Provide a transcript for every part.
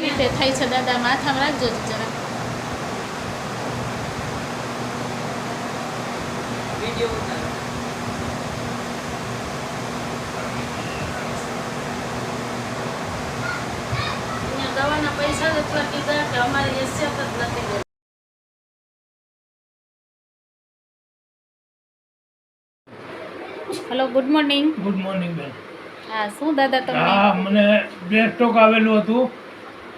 એ રીતે થાય છે દાદા, માથામાં રાખજો જરા. દવાના પૈસા એટલા કીધા કે અમારે હેસિયત જ નથી. Hello, good morning. Good morning બેન. હા, શું દાદા તમને? હા, મને બ્રેન સ્ટ્રોક આવેલું હતું.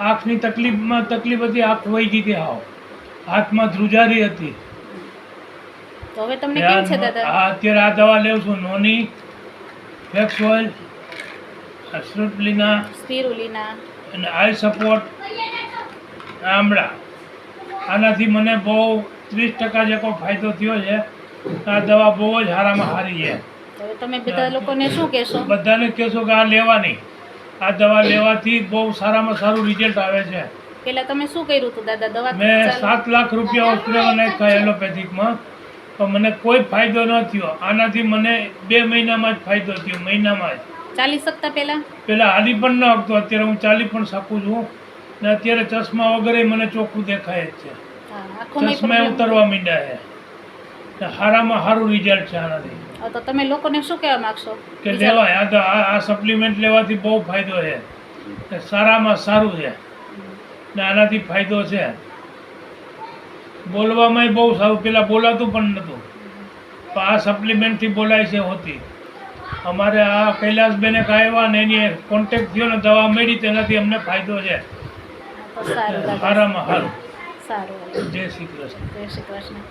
આંખની તકલીફ હતી, આંખ વહી ગઈ હતી. હાથમાં ધ્રુજારી હતી. તો હવે તમને કેમ છે દાદા? હા, અત્યારે આ દવા લેવું છું. નોની, ફેક્સ ઓઇલ, સ્પિરુલિના અને આઈ સપોર્ટ, આમળા. આનાથી મને બહુ 30% જેટલો ફાયદો થયો છે. આ દવા બહુ જ સારામાં સારી છે. હવે તમે બધા લોકોને શું કહેશો? બધાને કહેશો કે આ લેવાની, આ દવા લેવાથી બહુ સારામાં સારું રિઝલ્ટ આવે છે. પેલા તમે શું કર્યું હતું દાદા? દવા મેં 7 લાખ રૂપિયા હોસ્પિટલમાં નાખ્યા એલોપેથિકમાં, તો મને કોઈ ફાયદો ન થયો. આનાથી મને 2 મહિનામાં જ ફાયદો થયો. મહિનામાં જ. ચાલી શકતા પેલા હાલી પણ ન શકતો. અત્યારે હું ચાલી પણ શકું છું. ને અત્યારે ચશ્મા વગર મને ચોખ્ખું દેખાય જ છે. ચશ્મા ઉતરવા માંડ્યા છે. સારામાં સારું રિઝલ્ટ છે આનાથી. તો તમે લોકોને શું કહેવા માંગશો? કે લેવાય, આ સપ્લિમેન્ટ લેવાથી બહુ ફાયદો છે. સારામાં સારું છે ને આનાથી ફાયદો છે. બોલવામાં બહુ સારું. પેલા બોલાતું પણ નહોતું, પણ આ સપ્લિમેન્ટથી બોલાય છે હોતી. અમારે આ કૈલાસબેને આવ્યા ને એની કોન્ટેક્ટ થયો ને દવા મળી, તેનાથી અમને ફાયદો છે. સારામાં સારું. સારું. જય શ્રી કૃષ્ણ. જય શ્રી કૃષ્ણ.